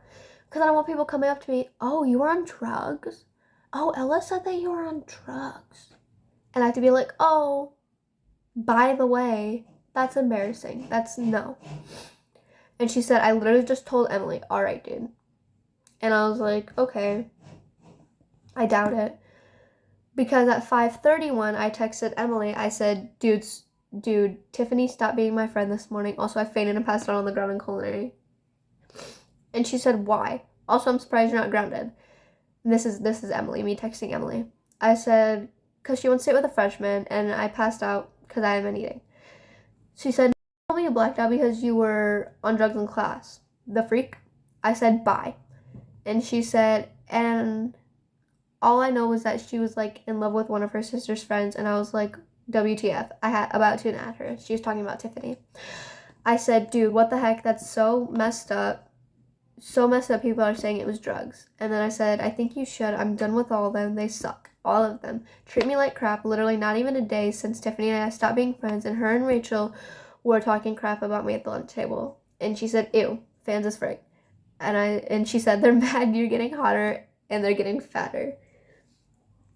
Because I don't want people coming up to me, oh, you were on drugs? Oh, Ella said that you were on drugs. And I have to be like, oh, by the way, that's embarrassing. That's no. And she said, I literally just told Emily, all right, dude. And I was like, okay, I doubt it. Because at 5:31, I texted Emily. I said, dude, Tiffany stopped being my friend this morning. Also, I fainted and passed out on the ground in culinary. And she said, why? Also, I'm surprised you're not grounded. And this is Emily, me texting Emily. I said, because she wants to sit with a freshman, and I passed out because I haven't been eating. She said, tell me you blacked out because you were on drugs in class. The freak? I said, bye. And she said, and all I know was that she was, like, in love with one of her sister's friends, and I was like, WTF. I had about to at her. She was talking about Tiffany. I said, dude, what the heck? That's so messed up. So messed up. People are saying it was drugs. And then I said, I think you should. I'm done with all of them. They suck. All of them. Treat me like crap. Literally not even a day since Tiffany and I stopped being friends, and her and Rachel were talking crap about me at the lunch table. And she said, ew, fans is frick. And she said, they're mad you're getting hotter and they're getting fatter.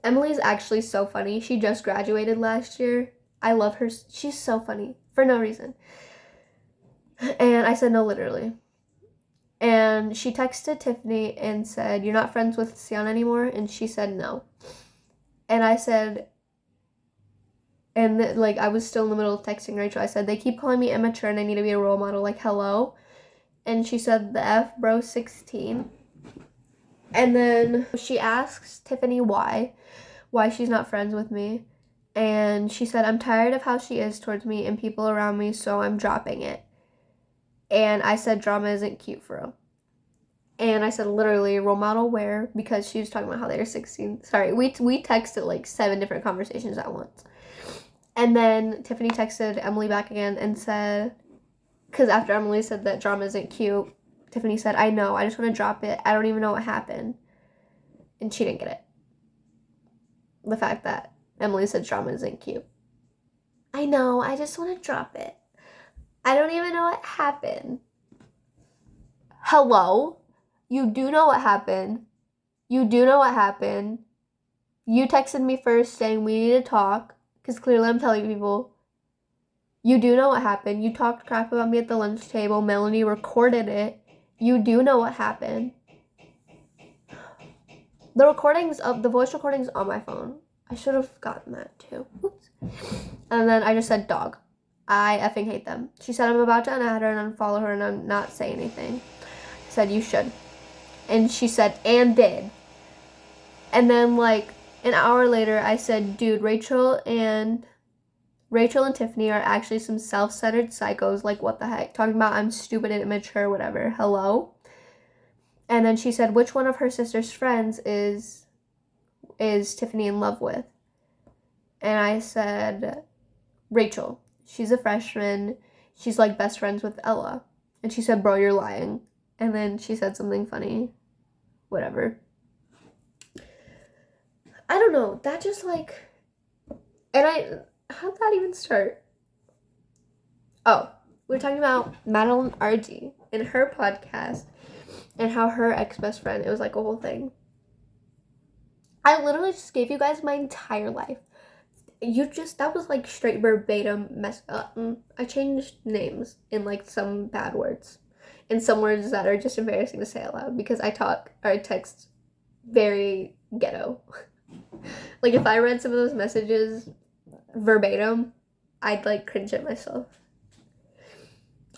Emily's actually so funny. She just graduated last year. I love her. She's so funny for no reason. And I said, no, literally. And she texted Tiffany and said, you're not friends with Sian anymore? And she said no. And I said, and like I was still in the middle of texting Rachel. I said, they keep calling me immature and I need to be a role model. Like, hello? And she said, the F bro 16. And then she asks Tiffany why she's not friends with me. And she said, I'm tired of how she is towards me and people around me, so I'm dropping it. And I said, drama isn't cute for real. And I said, literally, role model where? Because she was talking about how they were 16. Sorry, we texted like 7 different conversations at once. And then Tiffany texted Emily back again and said, because after Emily said that drama isn't cute, Tiffany said, I know, I just want to drop it. I don't even know what happened. And she didn't get it. The fact that Emily said drama isn't cute. I know, I just want to drop it. I don't even know what happened. Hello? You do know what happened. You do know what happened. You texted me first saying we need to talk, because clearly I'm telling people. You do know what happened. You talked crap about me at the lunch table. Melanie recorded it. You do know what happened. The voice recordings on my phone. I should have gotten that too. Oops. And then I just said dog. I effing hate them. She said I'm about to unadd her and unfollow her and not say anything. I said you should. And she said and did. And then like an hour later I said, dude, Rachel and Tiffany are actually some self-centered psychos. Like, what the heck? Talking about I'm stupid and immature, whatever. Hello? And then she said, which one of her sister's friends is Tiffany in love with? And I said, Rachel. She's a freshman. She's like best friends with Ella. And she said, bro, you're lying. And then she said something funny. Whatever. I don't know. That just like... And how'd that even start? Oh, we were talking about Madaline Argy in her podcast and how her ex-best friend, it was like a whole thing. I literally just gave you guys my entire life. That was like straight verbatim mess up. I changed names in like some bad words and some words that are just embarrassing to say out loud because I text very ghetto. Like if I read some of those messages verbatim, I'd like cringe at myself.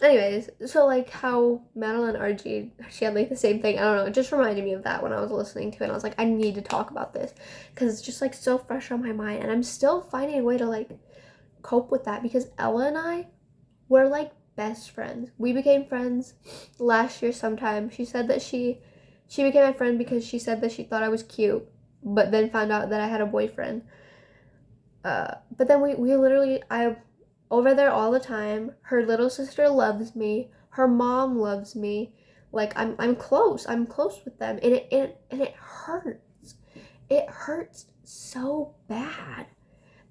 Anyways, so like how Madaline Argy, she had like the same thing. I don't know. It just reminded me of that when I was listening to it. And I was like, I need to talk about this because it's just like so fresh on my mind, and I'm still finding a way to like cope with that because Ella and I were like best friends. We became friends last year sometime. She said that she became my friend because she said that she thought I was cute, but then found out that I had a boyfriend. But then we literally, I over there all the time. Her little sister loves me. Her mom loves me. Like I'm close. I'm close with them, and it hurts. It hurts so bad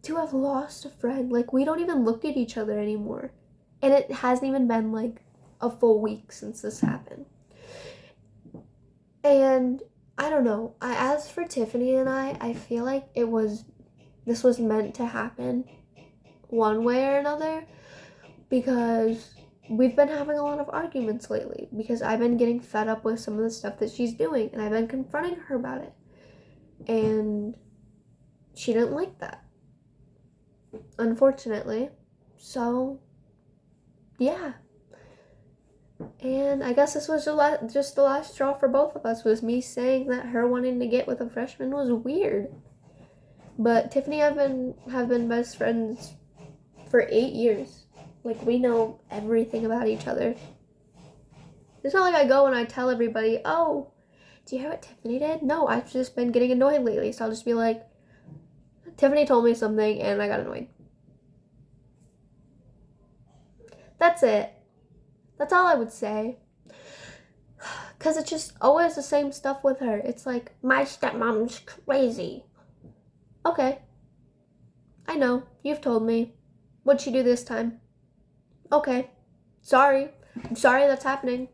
to have lost a friend. Like we don't even look at each other anymore, and it hasn't even been like a full week since this happened. And I don't know. As for Tiffany and I feel like this was meant to happen one way or another because we've been having a lot of arguments lately because I've been getting fed up with some of the stuff that she's doing and I've been confronting her about it. And she didn't like that, unfortunately. So, yeah. And I guess this was just the last straw for both of us, was me saying that her wanting to get with a freshman was weird. But Tiffany and I have been best friends for 8 years. Like, we know everything about each other. It's not like I go and I tell everybody, oh, do you hear what Tiffany did? No, I've just been getting annoyed lately. So I'll just be like, Tiffany told me something and I got annoyed. That's it. That's all I would say. Because it's just always the same stuff with her. It's like, my stepmom's crazy. Okay. I know. You've told me. What'd she do this time? Okay. Sorry. I'm sorry that's happening.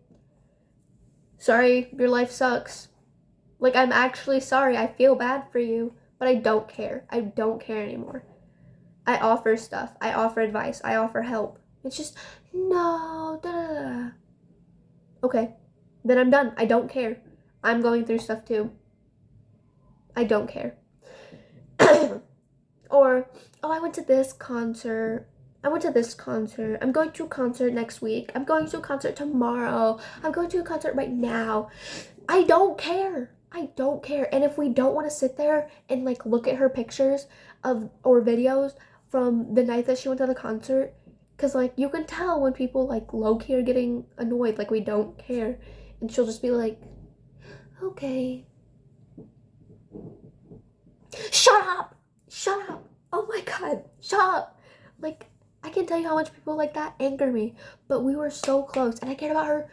Sorry, your life sucks. Like, I'm actually sorry. I feel bad for you. But I don't care. I don't care anymore. I offer stuff. I offer advice. I offer help. It's just, no. Da, da, da. Okay. Then I'm done. I don't care. I'm going through stuff too. I don't care. Or, oh, I went to this concert. I went to this concert. I'm going to a concert next week. I'm going to a concert tomorrow. I'm going to a concert right now. I don't care. I don't care. And if we don't want to sit there and like look at her pictures of or videos from the night that she went to the concert, because like you can tell when people like low key are getting annoyed, like we don't care. And she'll just be like, okay. Shut up! Shut up! Oh my god, shut up! Like, I can't tell you how much people like that anger me, but we were so close, and I cared about her.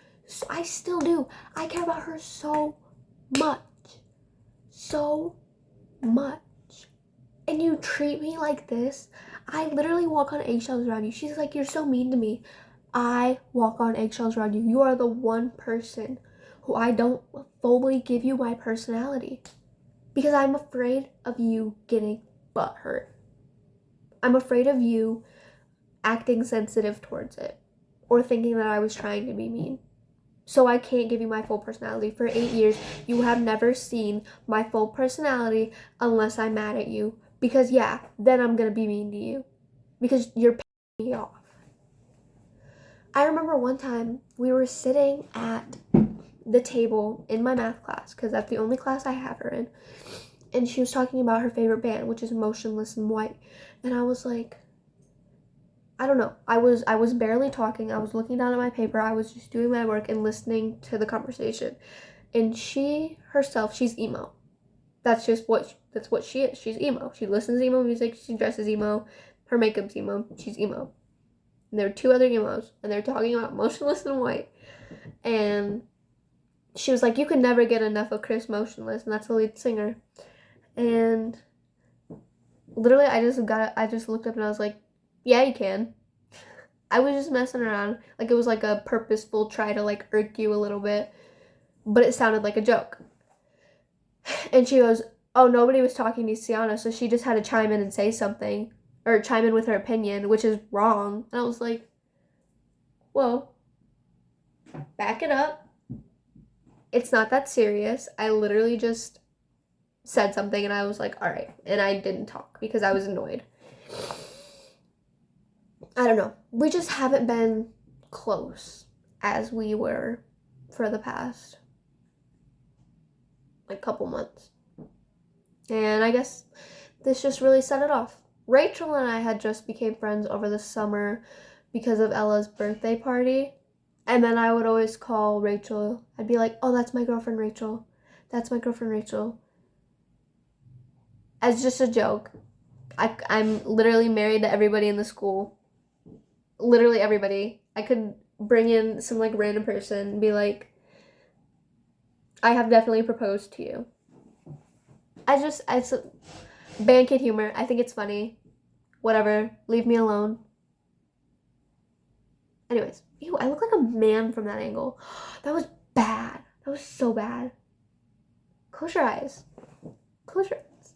I still do. I care about her so much. So much. And you treat me like this. I literally walk on eggshells around you. She's like, you're so mean to me. I walk on eggshells around you. You are the one person who I don't fully give you my personality. Because I'm afraid of you getting butthurt. I'm afraid of you acting sensitive towards it or thinking that I was trying to be mean. So I can't give you my full personality. For 8 years, you have never seen my full personality unless I'm mad at you. Because yeah, then I'm going to be mean to you. Because you're pissing me off. I remember one time we were sitting at the table in my math class, because that's the only class I have her in. And she was talking about her favorite band, which is Motionless in White. And I was like, I don't know. I was barely talking. I was looking down at my paper. I was just doing my work and listening to the conversation. And she herself, she's emo. That's what she is. She's emo. She listens to emo music. She dresses emo. Her makeup's emo. She's emo. And there were two other emos, and they're talking about Motionless in White. And she was like, you could never get enough of Chris Motionless, and that's the lead singer. And literally I just looked up and I was like, yeah, you can. I was just messing around. Like, it was like a purposeful try to like irk you a little bit, but it sounded like a joke. And she goes, oh, nobody was talking to Sienna, so she just had to chime in and say something, or chime in with her opinion, which is wrong. And I was like, whoa, back it up. It's not that serious. I literally just said something and I was like, all right. And I didn't talk because I was annoyed. I don't know. We just haven't been close as we were for the past like couple months. And I guess this just really set it off. Rachel and I had just became friends over the summer because of Ella's birthday party. And then I would always call Rachel. I'd be like, oh, that's my girlfriend Rachel. That's my girlfriend Rachel. As just a joke. I'm literally married to everybody in the school. Literally everybody. I could bring in some like random person and be like, I have definitely proposed to you. It's band kid humor. I think it's funny. Whatever. Leave me alone. Anyways. Ew, I look like a man from that angle. That was bad. That was so bad. Close your eyes. Close your eyes.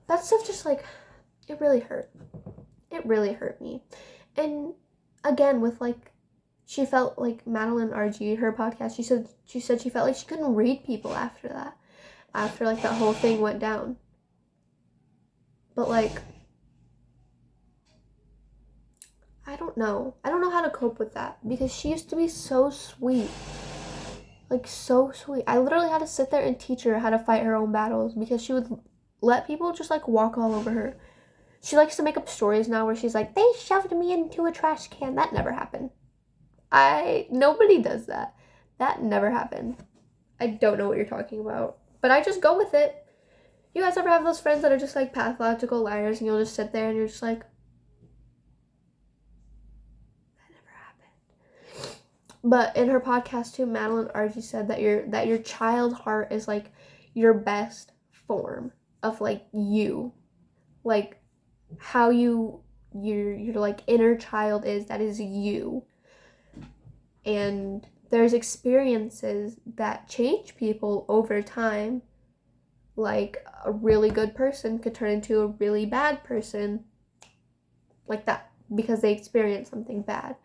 That stuff just like, it really hurt. It really hurt me. And again, with like, she felt like Madaline Argy, her podcast, she said she felt like she couldn't read people after that. After like that whole thing went down. But like, I don't know how to cope with that because she used to be so sweet. Like so sweet. I literally had to sit there and teach her how to fight her own battles because she would let people just like walk all over her. She likes to make up stories now where she's like, they shoved me into a trash can. That never happened. Nobody does that. That never happened. I don't know what you're talking about. But I just go with it. You guys ever have those friends that are just like pathological liars and you'll just sit there and you're just like, that never happened. But in her podcast too, Madaline Argy said that your child heart is like your best form of like you. Like how your like inner child is, that is you. And there's experiences that change people over time. Like a really good person could turn into a really bad person like that because they experienced something bad.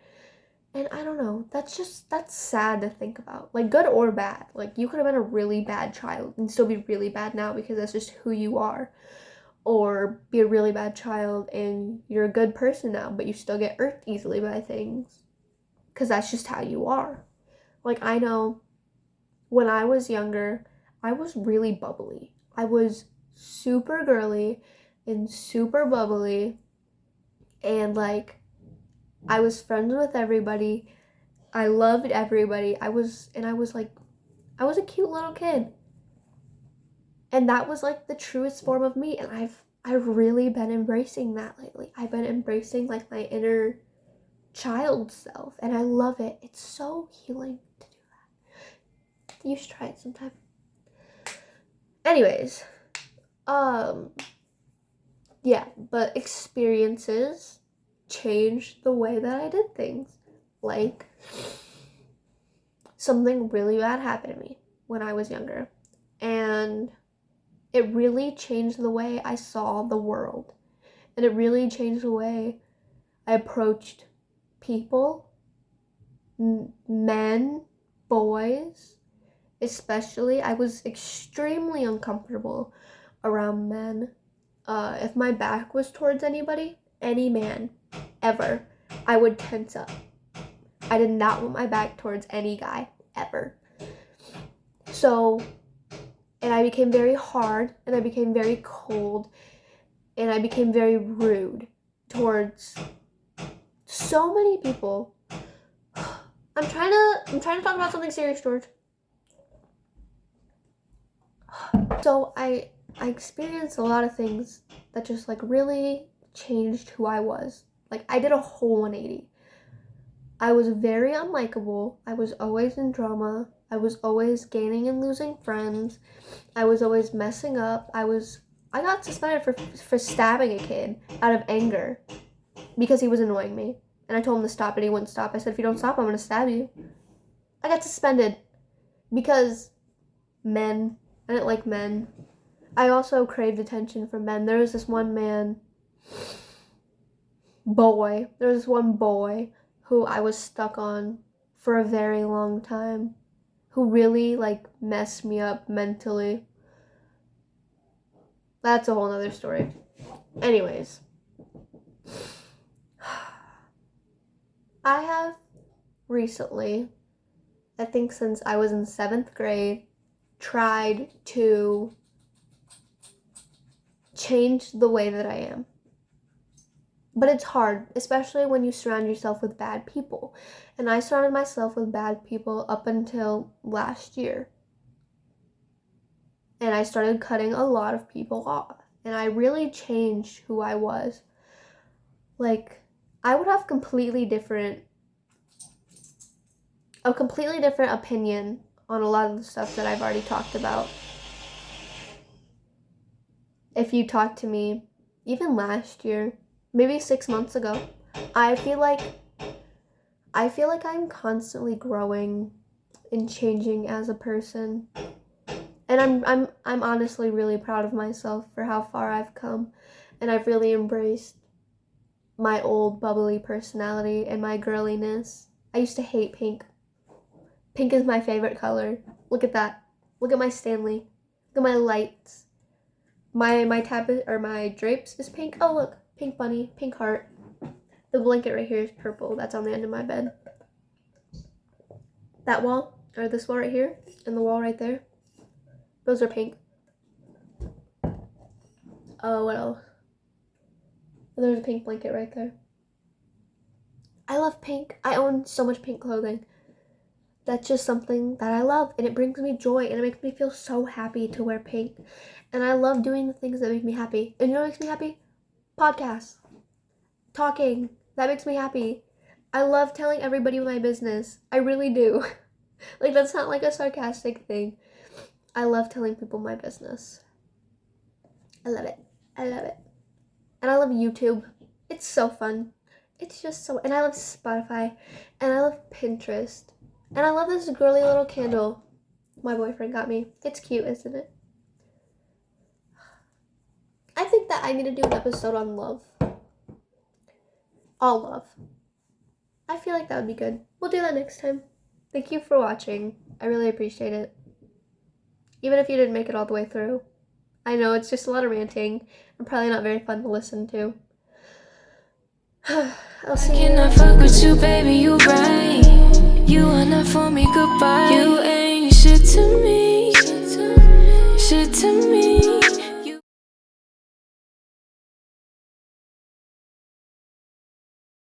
And I don't know, that's sad to think about. Like good or bad. Like you could have been a really bad child and still be really bad now because that's just who you are. Or be a really bad child and you're a good person now, but you still get irked easily by things. Because that's just how you are. Like, I know when I was younger, I was really bubbly. I was super girly and super bubbly. And, like, I was friends with everybody. I loved everybody. I was a cute little kid. And that was, like, the truest form of me. And I've really been embracing that lately. I've been embracing, like, my inner child self, and I love it. It's so healing to do that. You should try it sometime. Anyways, yeah, but experiences changed the way that I did things. Like, something really bad happened to me when I was younger, and it really changed the way I saw the world, and it really changed the way I approached people, men, boys, especially. I was extremely uncomfortable around men. If my back was towards anybody, any man, ever, I would tense up. I did not want my back towards any guy, ever. So, and I became very hard, and I became very cold, and I became very rude towards so many people. I'm trying to talk about something serious, George. So I experienced a lot of things that just like really changed who I was. Like I did a whole 180. I was very unlikable. I was always in drama. I was always gaining and losing friends. I was always messing up. I got suspended for stabbing a kid out of anger because he was annoying me. And I told him to stop, and he wouldn't stop. I said, if you don't stop, I'm going to stab you. I got suspended because men. I didn't like men. I also craved attention from men. There was this one boy who I was stuck on for a very long time, who really, like, messed me up mentally. That's a whole nother story. Anyways. I have recently, I think since I was in 7th grade, tried to change the way that I am. But it's hard, especially when you surround yourself with bad people. And I surrounded myself with bad people up until last year. And I started cutting a lot of people off. And I really changed who I was. Like, I would have a completely different opinion on a lot of the stuff that I've already talked about. If you talked to me even last year, maybe 6 months ago, I feel like I'm constantly growing and changing as a person. And I'm honestly really proud of myself for how far I've come. And I've really embraced my old bubbly personality and my girliness. I used to hate pink. Pink is my favorite color. Look at that. Look at my Stanley. Look at my lights. My drapes is pink. Oh look, pink bunny, pink heart. The blanket right here is purple. That's on the end of my bed. That wall, or this wall right here, and the wall right there, those are pink. Oh, what else? There's a pink blanket right there. I love pink. I own so much pink clothing. That's just something that I love, and it brings me joy, and it makes me feel so happy to wear pink. And I love doing the things that make me happy. And you know what makes me happy? Podcasts. Talking. That makes me happy. I love telling everybody my business. I really do. Like, that's not like a sarcastic thing. I love telling people my business. I love it. I love it. And I love YouTube. It's so fun. It's just so... And I love Spotify. And I love Pinterest. And I love this girly little candle my boyfriend got me. It's cute, isn't it? I think that I need to do an episode on love. All love. I feel like that would be good. We'll do that next time. Thank you for watching. I really appreciate it. Even if you didn't make it all the way through. I know it's just a lot of ranting and probably not very fun to listen to. I'll see you. I cannot fuck with you, baby, you right. You are not for me, goodbye. You ain't shit to me. Shit to me.